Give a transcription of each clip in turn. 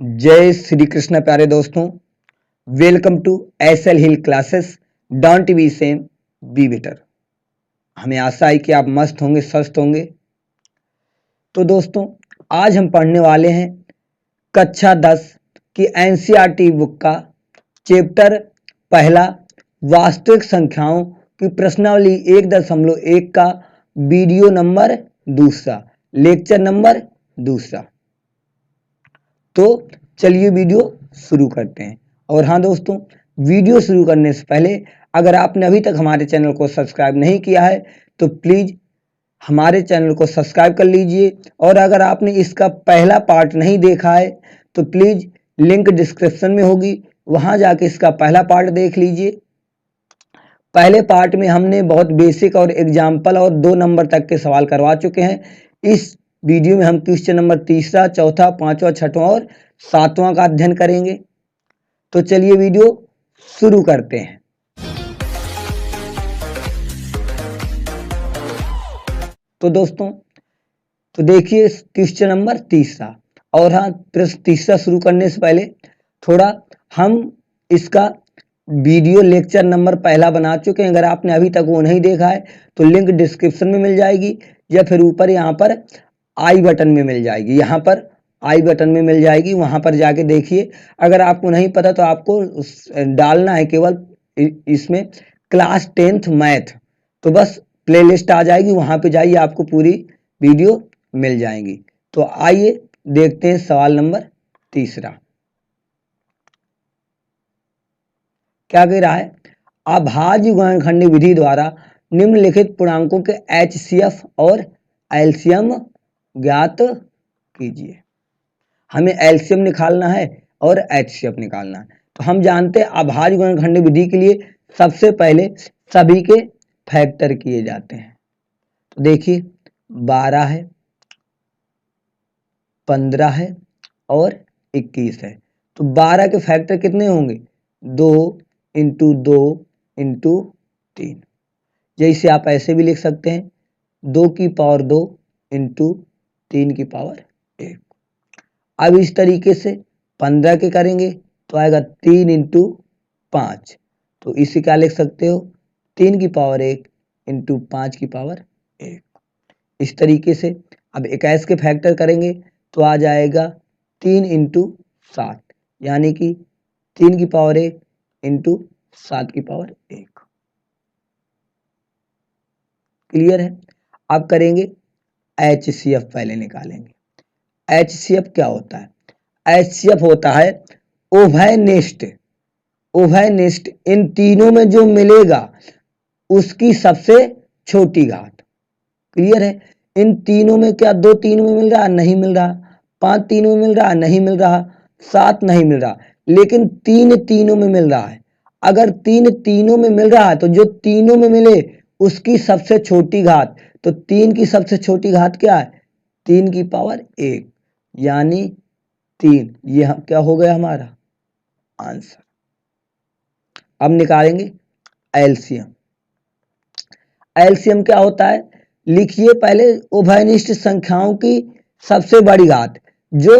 जय श्री कृष्ण प्यारे दोस्तों, welcome to SL hill classes. Don't be same, be better. हमें आशा है कि आप मस्त होंगे, स्वस्थ होंगे। तो दोस्तों, आज हम पढ़ने वाले हैं कक्षा 10 की एनसीईआरटी बुक का चैप्टर पहला, वास्तविक संख्याओं की प्रश्नावली 1.1 का वीडियो नंबर दूसरा, लेक्चर नंबर दूसरा। तो चलिए वीडियो शुरू करते हैं। और हाँ दोस्तों, वीडियो शुरू करने से पहले अगर आपने अभी तक हमारे चैनल को सब्सक्राइब नहीं किया है तो प्लीज़ हमारे चैनल को सब्सक्राइब कर लीजिए। और अगर आपने इसका पहला पार्ट नहीं देखा है तो प्लीज़ लिंक डिस्क्रिप्शन में होगी, वहाँ जाके इसका पहला पार्ट देख लीजिए। पहले पार्ट में हमने बहुत बेसिक और एग्जाम्पल और 2 नंबर तक के सवाल करवा चुके हैं। इस वीडियो में हम क्वेश्चन नंबर तीसरा, चौथा, पांचवा, छठवां और सातवां का अध्ययन करेंगे। तो चलिए वीडियो शुरू करते हैं। तो दोस्तों, तो देखिए क्वेश्चन नंबर तीसरा। और हाँ, प्रश्न तीसरा शुरू करने से पहले थोड़ा हम इसका वीडियो लेक्चर नंबर पहला बना चुके हैं। अगर आपने अभी तक वो नहीं देखा है तो लिंक डिस्क्रिप्शन में मिल जाएगी या फिर ऊपर यहाँ पर आई बटन में मिल जाएगी। यहाँ पर आई बटन में मिल जाएगी, वहाँ पर जाके देखिए। अगर आपको नहीं पता तो आपको डालना है केवल इसमें क्लास 10th मैथ, तो बस प्लेलिस्ट आ जाएगी, वहाँ पे जाइए, आपको पूरी वीडियो मिल जाएगी। तो आइए देखते हैं सवाल नंबर तीसरा क्या कह रहा है। अभाज्य गुणनखंडी विधि द्वारा निम्नलिखित पूर्णांकों के एचसीएफ और एलसीएम ज्ञात कीजिए। हमें एलसीएम निकालना है और एचसीएफ निकालना है। तो हम जानते हैं अभाज्य गुणनखंडी विधि के लिए सबसे पहले सभी के फैक्टर किए जाते हैं। तो देखिए 12 है, 15 है और 21 है। तो 12 के फैक्टर कितने होंगे? 2 इंटू 2 इंटू 3। जैसे आप ऐसे भी लिख सकते हैं 2 की पावर 2 इंटू 3 की पावर 1। अब इस तरीके से 15 के करेंगे तो आएगा 3 इंटू 5। तो इसे क्या लिख सकते हो? 3 की पावर 1 इंटू 5 की पावर 1। इस तरीके से अब 21 के फैक्टर करेंगे तो आ जाएगा 3 इंटू 7, यानी कि 3 की पावर 1 इंटू 7 की पावर 1। क्लियर है? अब करेंगे एचसीएफ, पहले निकालेंगे। एचसीएफ क्या होता है? एचसीएफ होता है उभयनिष्ठ। उभयनिष्ठ इन तीनों में जो मिलेगा उसकी सबसे छोटी घात। क्लियर है? इन तीनों में क्या 2 तीनों में मिल रहा? नहीं मिल रहा। 5 तीनों में मिल रहा? नहीं मिल रहा। 7 नहीं मिल रहा, लेकिन 3 तीनों में मिल रहा है। अगर 3 तीनों में मिल रहा है तो जो तीनों में मिले उसकी सबसे छोटी घात, तो 3 की सबसे छोटी घात क्या है? 3 की पावर 1, यानी 3। ये क्या हो गया हमारा आंसर। अब निकालेंगे एलसीएम। एलसीएम क्या होता है? लिखिए पहले उभयनिष्ठ संख्याओं की सबसे बड़ी घात। जो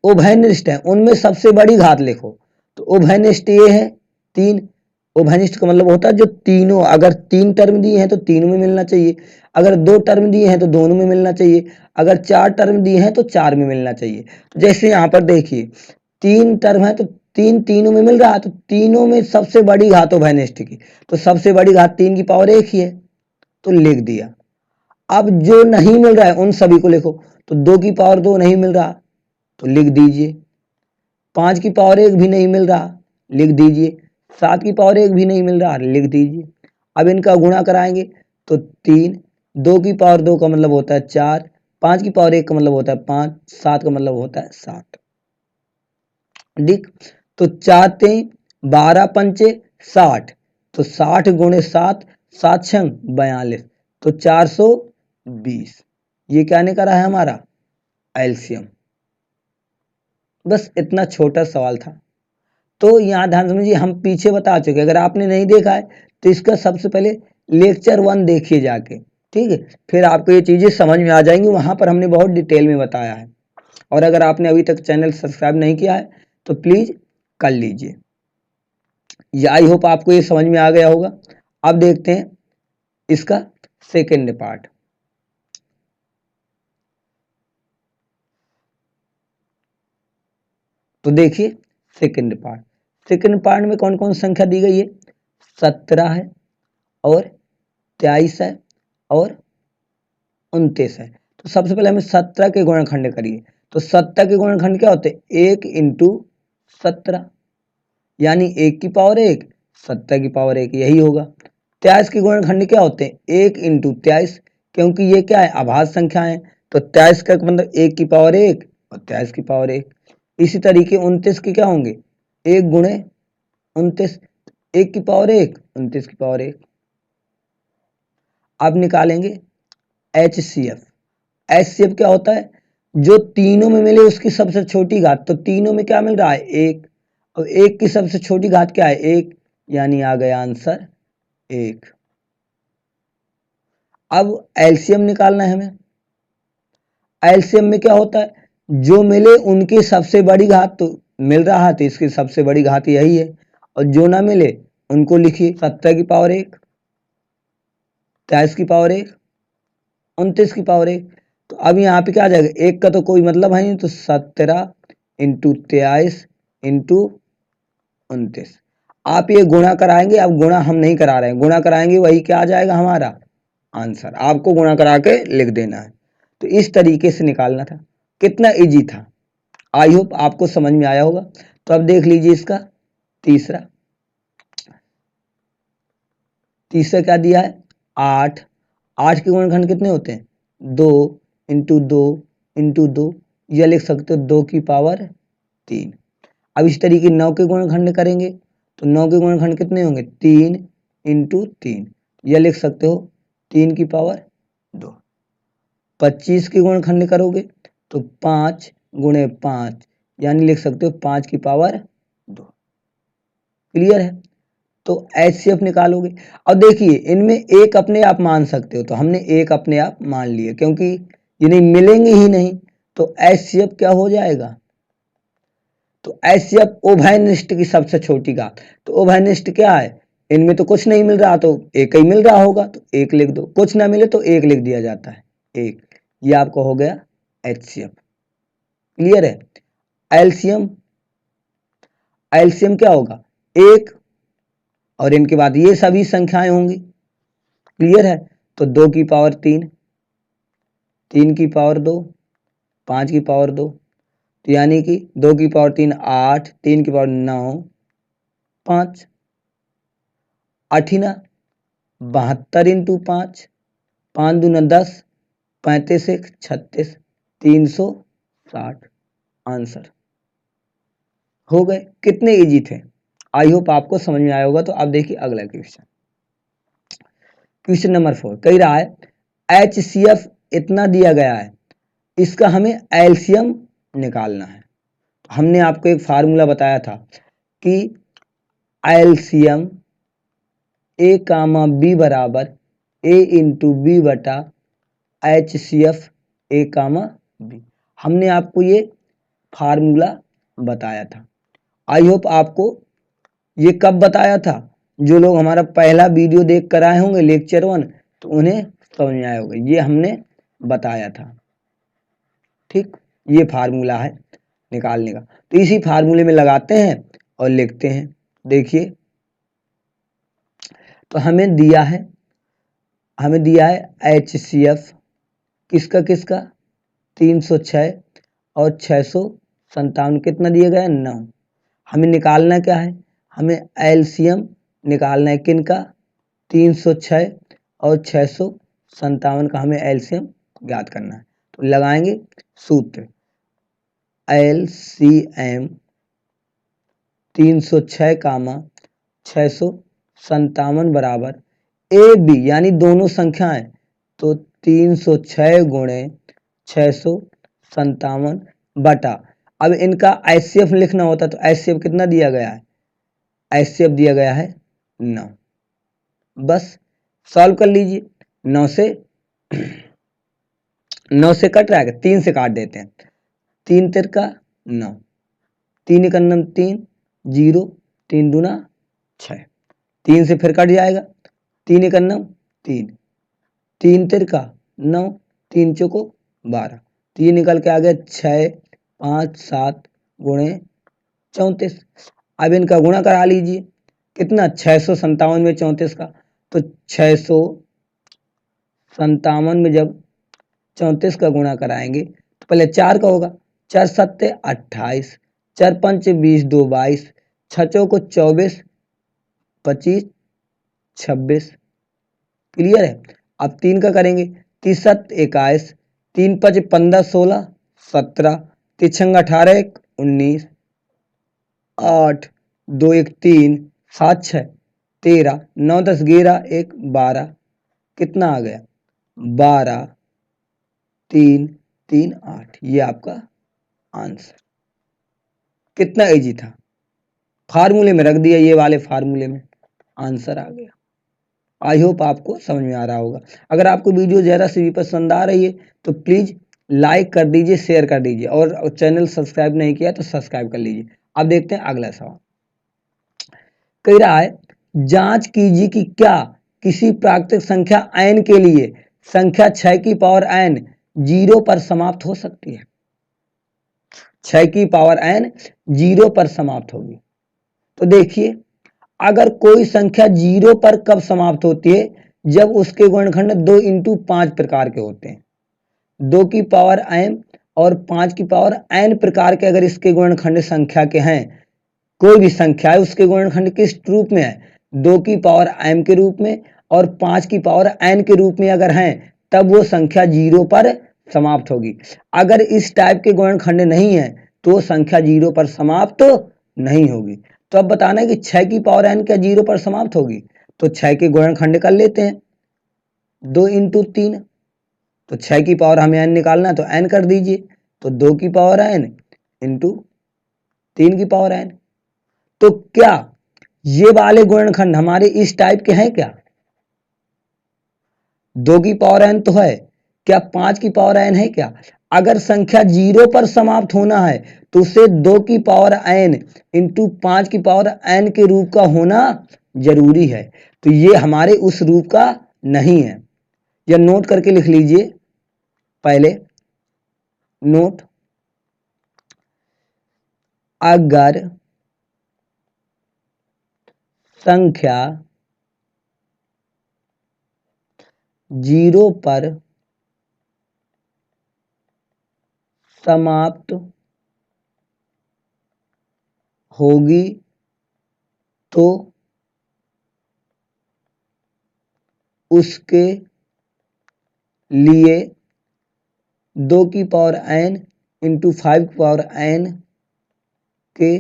उभयनिष्ठ है उनमें सबसे बड़ी घात लिखो। तो उभयनिष्ठ ये है 3। उभयनिष्ठ का मतलब होता है जो तीनों, अगर 3 टर्म दिए हैं तो तीनों में मिलना चाहिए, अगर 2 टर्म दिए हैं तो दोनों में मिलना चाहिए, अगर 4 टर्म दिए हैं तो 4 में मिलना चाहिए। तो जैसे यहाँ पर देखिए 3 टर्म है तो 3 तीनों में मिल रहा है, तो तीनों में सबसे बड़ी घात उभयनिष्ठ की, तो सबसे बड़ी घात 3 की पावर 1 ही है, तो लिख दिया। अब जो नहीं मिल रहा है उन सभी को लिखो। तो 2 की पावर 2 नहीं मिल रहा तो लिख दीजिए। 5 की पावर 1 भी नहीं मिल रहा, लिख दीजिए। 7 की पावर 1 भी नहीं मिल रहा, लिख दीजिए। अब इनका गुणा कराएंगे तो 3, 2 की पावर 2 का मतलब होता है 4, 5 की पावर 1 का मतलब होता है 5, 7 का मतलब होता है 7। ठीक, तो 4 3 12 पंचे 60, तो 60 गुणे 7, 7 छंग 42, तो 420। ये क्या निकला है हमारा एलसीएम। बस इतना छोटा सवाल था। तो यहाँ ध्यान समझिए, हम पीछे बता चुके, अगर आपने नहीं देखा है तो इसका सबसे पहले लेक्चर 1 देखिए जाके, ठीक है, फिर आपको ये चीजें समझ में आ जाएंगी। वहां पर हमने बहुत डिटेल में बताया है। और अगर आपने अभी तक चैनल सब्सक्राइब नहीं किया है तो प्लीज कर लीजिए। आई होप आपको ये समझ में आ गया होगा। अब देखते हैं इसका सेकेंड पार्ट। तो देखिए सेकेंड पार्ट में कौन कौन संख्या दी गई है, 17 है और 23 है और 29 है। तो सबसे पहले हमें 17 के गुणनखंड करिए। तो 17 के गुणनखंड क्या होते हैं, 1 इंटू 17 यानी 1 की पावर 1, 17 की पावर 1 यही होगा। 23 के गुणनखंड क्या होते हैं, 1 इंटू 23, क्योंकि ये क्या है, अभाज्य संख्या है। तो 23 का मतलब 1 की पावर 1 और 23 की पावर 1। इसी तरीके 29 के क्या होंगे, 1 गुणे 29, 1 की पावर 1, 29 की पावर 1। अब निकालेंगे HCF। HCF क्या होता है, जो तीनों में मिले उसकी सबसे छोटी घात। तो तीनों में क्या मिल रहा है, 1, और 1 की सबसे छोटी घात क्या है, 1, यानी आ गया आंसर 1। अब एलसीएम निकालना है हमें। एलसीएम में क्या होता है, जो मिले उनकी सबसे बड़ी घात। तो मिल रहा है तो इसकी सबसे बड़ी घात यही है, और जो ना मिले उनको लिखिए। 17 की पावर 1, 23 की पावर 1, 29 की पावर 1। तो अब यहाँ पे क्या आ जाएगा, 1 का तो कोई मतलब है नहीं, तो 17 इंटू 23 इंटू 29। आप ये गुणा कराएंगे, अब गुणा हम नहीं करा रहे हैं, गुणा कराएंगे वही क्या आ जाएगा हमारा आंसर। आपको गुणा करा के लिख देना है। तो इस तरीके से निकालना था। कितना इजी था, आई होप आपको समझ में आया होगा। तो अब देख लीजिए इसका तीसरा क्या दिया है, 8। 8 के गुणनखंड कितने होते हैं, 2 इंटू 2 इंटू 2, यह लिख सकते हो 2 की पावर 3। अब इस तरीके 9 के गुणनखंड करेंगे तो 9 के गुणनखंड कितने होंगे, 3 इंटू 3, यह लिख सकते हो 3 की पावर 2। 25 के गुणनखंड करोगे तो 5 गुणे 5, यानी लिख सकते हो 5 की पावर 2। क्लियर है। तो HCF निकालोगे। अब देखिए इनमें एक अपने आप मान सकते हो, तो हमने एक अपने आप मान लिए क्योंकि ये नहीं मिलेंगे ही नहीं। तो HCF क्या हो जाएगा, तो HCF उभयनिष्ठ की सबसे छोटी घात। तो उभयनिष्ठ क्या है, इनमें तो कुछ नहीं मिल रहा तो एक ही मिल रहा होगा, तो एक लिख दो, कुछ ना मिले तो एक लिख दिया जाता है, एक। ये आपको हो गया HCF। क्लियर है। एलसीएम, एलसीएम क्या होगा, 1 और इनके बाद ये सभी संख्याएं होंगी। क्लियर है। तो 2 की पावर 3, 3 की पावर 2, 5 की पावर 2, तो यानी कि 2 की पावर 3 8, 3 की पावर 9, 5, 8 72 इंटू 5, 5 दूना 10, 35 1 36, 360 आंसर हो गए। कितने इजी थे, आई होप आपको समझ में आया होगा। तो अब देखिए अगला क्वेश्चन, क्वेश्चन नंबर 4 कह रहा है HCF इतना दिया गया है, इसका हमें एलसीएम निकालना है। हमने आपको एक फार्मूला बताया था कि एलसीएम A कामा B बराबर A इंटू बी बटा HCF A कामा B। हमने आपको ये फार्मूला बताया था। आई होप आपको ये कब बताया था, जो लोग हमारा पहला वीडियो देख कर आए होंगे लेक्चर 1, तो उन्हें समझ में आया होगा, ये हमने बताया था। ठीक, ये फार्मूला है निकालने का। तो इसी फार्मूले में लगाते हैं और लिखते हैं। देखिए तो हमें दिया है HCF किसका किसका, 306 और 657, कितना दिया गया है, 9। हमें निकालना क्या है, हमें एलसीएम निकालना है किनका, 306 और 657 का हमें एलसीएम ज्ञात करना है। तो लगाएंगे सूत्र, एलसीएम 306 कामा 657 बराबर ए बी, यानी दोनों संख्याएं, तो 306 गुणे 657 बटा, अब इनका HCF लिखना होता तो HCF कितना दिया गया है, HCF दिया गया है 9। बस सॉल्व कर लीजिए। 9 से कट रहा है, 3 से काट देते हैं, 3 तिरका 9, 3 एकम 3, 0, 3 दूना 6, 3 से फिर कट जाएगा, 3 एकम 3, 3 तिरका 9, 3 चौको 12, तो ये निकल के आ गया 6, 5, 7 गुणे 34। अब इनका गुणा करा लीजिए, कितना 657 में 34 का, तो 657 में जब 34 का गुणा कराएंगे तो पहले 4 का होगा, 4 सत्ते 28, 4 पंच 20, 2 22, 6 चौको 24, 25 26। क्लियर है। अब 3 का करेंगे, 3 सत्त 21, 3 5 15 16 17, 3 छंग 18 1 19, 8 2 1 3 7 6 13, 9 10 11 1 12, कितना आ गया 12 3 3 8। ये आपका आंसर। कितना इजी था, फार्मूले में रख दिया, ये वाले फार्मूले में आंसर आ गया। आई होप आपको समझ में आ रहा होगा। अगर आपको वीडियो ज़रा सी भी पसंद आ रही है तो प्लीज़ लाइक कर दीजिए, शेयर कर दीजिए, और चैनल सब्सक्राइब नहीं किया तो सब्सक्राइब कर लीजिए। अब देखते हैं अगला सवाल। कह रहा है जांच कीजिए कि क्या किसी प्राकृतिक संख्या n के लिए संख्या 6 की पावर n 0 पर समाप्त हो सकती है। 6 की पावर n 0 पर समाप्त होगी। तो देखिए, अगर कोई संख्या 0 पर कब समाप्त होती है, जब उसके गुणनखंड 2 इंटू 5 प्रकार के होते हैं। 2 की पावर m और 5 की पावर n प्रकार के अगर इसके गुणनखंड संख्या के हैं, कोई भी संख्या है उसके गुणनखंड किस रूप में है, 2 की पावर m के रूप में और 5 की पावर n के रूप में अगर हैं, तब वो संख्या 0 पर समाप्त होगी। अगर इस टाइप के गुणनखंड नहीं है तो संख्या 0 पर समाप्त नहीं होगी। तो अब बताना है कि 6 की पावर n क्या 0 पर समाप्त होगी, तो 6 के गुणनखंड कर लेते हैं, 2 इंटू 3, तो 6 की पावर हमें n निकालना है तो n कर दीजिए, तो 2 की पावर n इंटू 3 की पावर n। तो क्या ये वाले गुणनखंड हमारे इस टाइप के हैं क्या, 2 की पावर n तो है, क्या 5 की पावर n है क्या। अगर संख्या 0 पर समाप्त होना है तो उसे 2 की पावर n इंटू 5 की पावर n के रूप का होना जरूरी है। तो ये हमारे उस रूप का नहीं है, या नोट करके लिख लीजिए पहले, नोट, अगर संख्या 0 पर समाप्त होगी तो उसके लिए 2 की पावर n इंटू 5 की पावर n के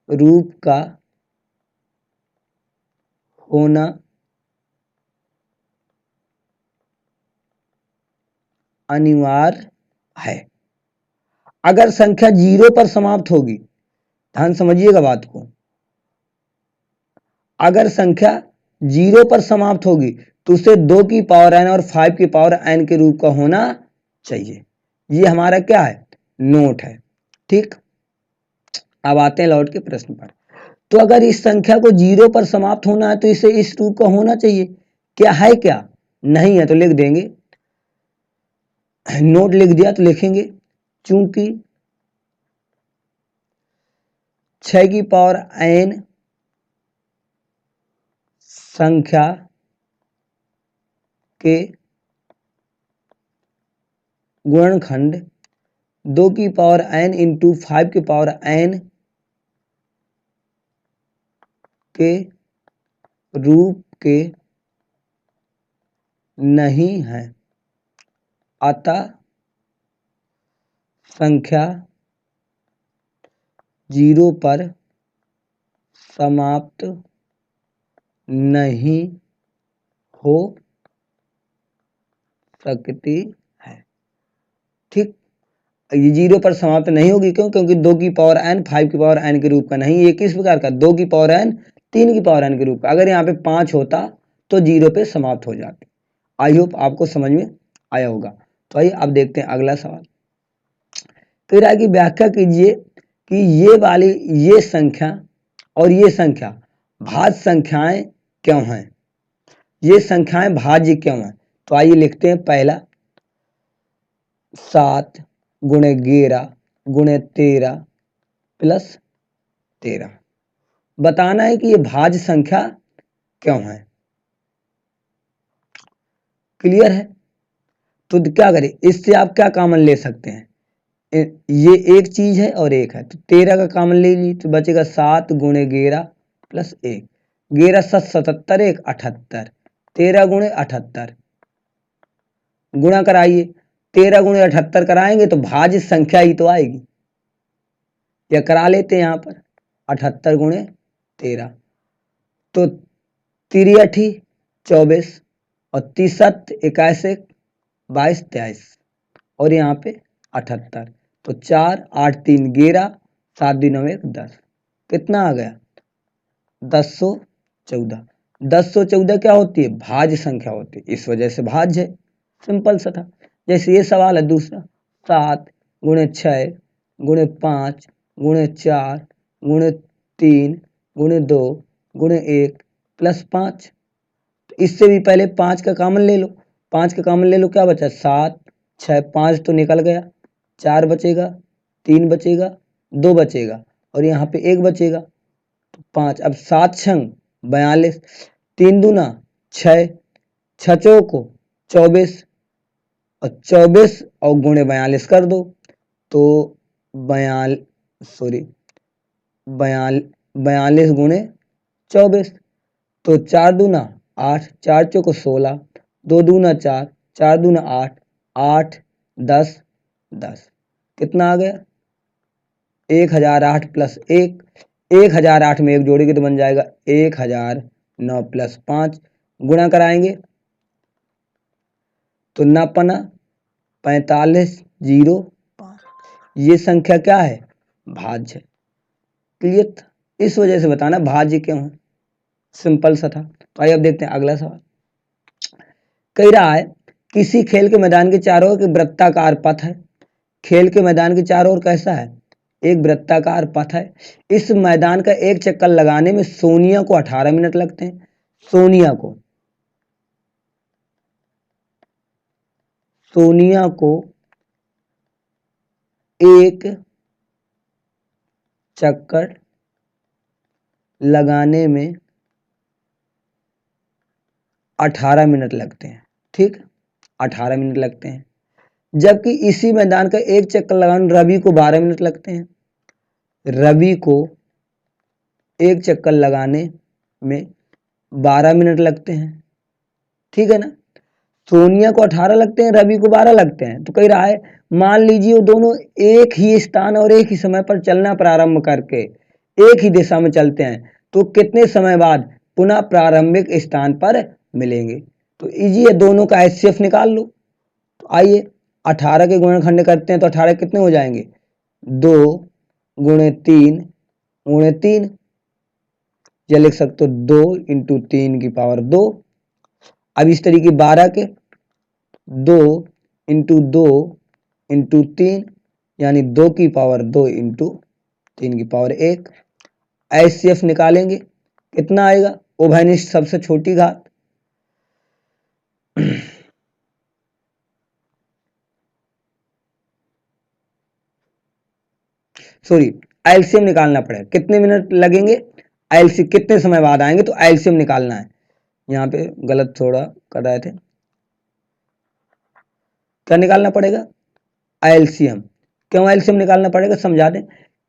रूप का होना अनिवार्य है। अगर संख्या 0 पर समाप्त होगी, ध्यान समझिएगा बात को, अगर संख्या 0 पर समाप्त होगी तो उसे 2 की पावर n और 5 की पावर n के रूप का होना चाहिए। ये हमारा क्या है, नोट है। ठीक, अब आते हैं लौट के प्रश्न पर। तो अगर इस संख्या को 0 पर समाप्त होना है तो इसे इस रूप का होना चाहिए, क्या है क्या, नहीं है तो लिख देंगे, नोट लिख दिया तो लिखेंगे, चूंकि 6 की पावर n संख्या के गुणनखंड 2 की पावर n इंटू 5 की पावर n के रूप के नहीं है, अतः संख्या 0 पर समाप्त नहीं हो सकती है। ठीक, ये 0 पर समाप्त नहीं होगी, क्यों, क्योंकि 2 की पावर n 5 की पावर n के रूप का नहीं। ये किस प्रकार का, 2 की पावर n 3 की पावर n के रूप का। अगर यहाँ पे 5 होता तो 0 पे समाप्त हो जाती। आई होप आपको समझ में आया होगा। तो आइए अब देखते हैं अगला सवाल। कह रहा है कि व्याख्या कीजिए कि ये वाली ये संख्या और ये संख्या भाज्य संख्याएं क्यों हैं, ये संख्याएं भाज्य क्यों हैं। तो आइए लिखते हैं। पहला 7 गुणे 11 गुणे 13 प्लस 13। बताना है कि ये भाज्य संख्या क्यों है। क्लियर है। तो क्या करें, इससे आप क्या कॉमन ले सकते हैं, ये एक चीज है और एक है, तो 13 का कॉमन ले लीजिए तो बचेगा 7 गुणे 11 प्लस 1। 11 7 77 1 78, 13 गुणे 78 गुणा कराइए। 13 गुणे 78 कराएंगे तो भाज्य संख्या ही तो आएगी, या करा लेते हैं यहाँ पर 78 गुणे 13, तो 3 24 और 30 21 22 23 और यहाँ पे 78, तो 4 8 3 11 7 2 1 10, कितना आ गया 1014। 1014 क्या होती है, भाज्य संख्या होती है, इस वजह से भाज्य है। सिंपल सा था। जैसे ये सवाल है दूसरा, 7 गुणे 6 गुणे 5 गुणे 4 गुणे 3 गुणे 2 गुणे 1 प्लस 5। तो इससे भी पहले 5 का कॉमन ले लो, 5 का कॉमन ले लो, क्या बचा 7 6 5 तो निकल गया, 4 बचेगा 3 बचेगा 2 बचेगा और यहाँ पे 1 बचेगा, तो 5। अब 7 छंग 42, 3 दूना 6, 6 चौको 24 और 24 और गुणे 42 कर दो तो 42 गुणे 24, तो 4 दूना 8, 4 चौको 16, 2 दूना 4, 4 दूना 8, 8 10 10, कितना आ गया 1008 प्लस 1। 1008 में 1 जोड़ेंगे तो बन जाएगा 1009 प्लस 5, गुणा कराएंगे तो 9 पना 45 0 5। ये संख्या क्या है, भाज्य। क्लियर था। इस वजह से बताना भाज्य क्यों है, सिंपल सा था। तो आइए अब देखते हैं अगला सवाल। कह रहा है किसी खेल के मैदान के चारों ओर एक वृत्ताकार पथ है। खेल के मैदान के चारों ओर कैसा है, एक वृत्ताकार पथ है। इस मैदान का एक चक्कर लगाने में सोनिया को 18 मिनट लगते हैं। सोनिया को एक चक्कर लगाने में 18 मिनट लगते हैं। ठीक, 18 मिनट लगते हैं। जबकि इसी मैदान का एक चक्कर लगाने रवि को 12 मिनट लगते हैं। रवि को एक चक्कर लगाने में 12 मिनट लगते हैं। ठीक है ना। सोनिया को 18 लगते हैं, रवि को 12 लगते हैं। तो कह रहा है मान लीजिए वो दोनों एक ही स्थान और एक ही समय पर चलना प्रारंभ करके एक ही दिशा में चलते हैं, तो कितने समय बाद पुनः प्रारंभिक स्थान पर मिलेंगे। तो इजी है, दोनों का HCF निकाल लो। तो आइए 18 के गुणनखंड करते हैं तो 18 कितने हो जाएंगे 2 गुणे 3 गुणे 3, या लिख सकते हो 2 इंटू 3 की पावर 2। अब इस तरीके 12 के 2 इंटू 2 इंटू 3 यानी 2 की पावर 2 इंटू 3 की पावर 1। HCF निकालेंगे कितना आएगा, उभयनिष्ठ सबसे छोटी घात। सॉरी, एलसीएम निकालना पड़ेगा, कितने मिनट लगेंगे, एलसी कितने समय बाद आएंगे, तो एलसीएम निकालना है। यहाँ पे गलत थोड़ा कर रहे थे, क्या निकालना पड़ेगा एलसीएम। क्यों एलसीएम निकालना पड़ेगा समझा दें।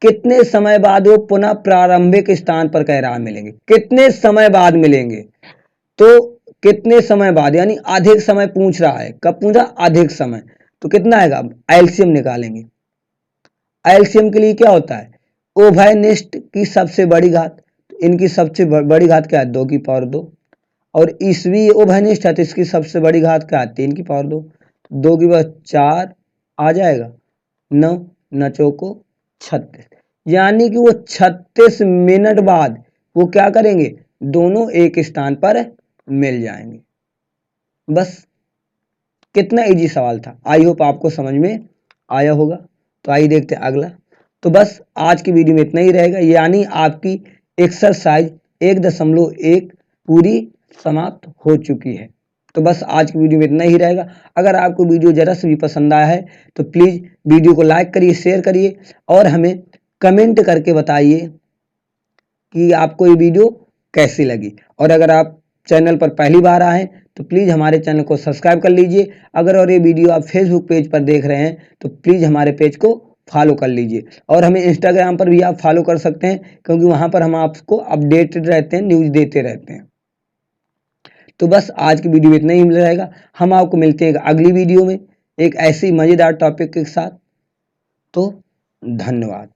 कितने समय बाद वो पुनः प्रारंभिक स्थान पर कह रहा मिलेंगे, कितने समय बाद मिलेंगे, तो कितने समय बाद यानी अधिक समय पूछ रहा है, कब पूछा अधिक समय, तो कितना आएगा एलसीएम निकालेंगे। एलसीएम के लिए क्या होता है, उभयनिष्ठ की सबसे बड़ी घात, तो इनकी सबसे बड़ी घात क्या है 2 की पावर 2, और ईसवी उभयनिष्ठ है तो इसकी सबसे बड़ी घात क्या है 3 की पावर 2, 2 की पावर 4 आ जाएगा 9 9 चौको 36, यानी कि वो 36 मिनट बाद वो क्या करेंगे, दोनों एक स्थान पर मिल जाएंगे। बस कितना इजी सवाल था, आई होप आपको समझ में आया होगा। तो आइए देखते हैं अगला। तो बस आज की वीडियो में इतना ही रहेगा, यानी आपकी एक्सरसाइज 1.1 पूरी समाप्त हो चुकी है। तो बस आज की वीडियो में इतना ही रहेगा। अगर आपको वीडियो ज़रा से भी पसंद आया है तो प्लीज़ वीडियो को लाइक करिए, शेयर करिए और हमें कमेंट करके बताइए कि आपको ये वीडियो कैसी लगी। और अगर आप चैनल पर पहली बार आए हैं तो प्लीज़ हमारे चैनल को सब्सक्राइब कर लीजिए। अगर और ये वीडियो आप फेसबुक पेज पर देख रहे हैं तो प्लीज़ हमारे पेज को फॉलो कर लीजिए और हमें इंस्टाग्राम पर भी आप फॉलो कर सकते हैं, क्योंकि वहाँ पर हम आपको अपडेटेड रहते हैं, न्यूज़ देते रहते हैं। तो बस आज की वीडियो में इतना ही रहेगा। हम आपको मिलते हैं अगली वीडियो में एक ऐसी मज़ेदार टॉपिक के साथ। तो धन्यवाद।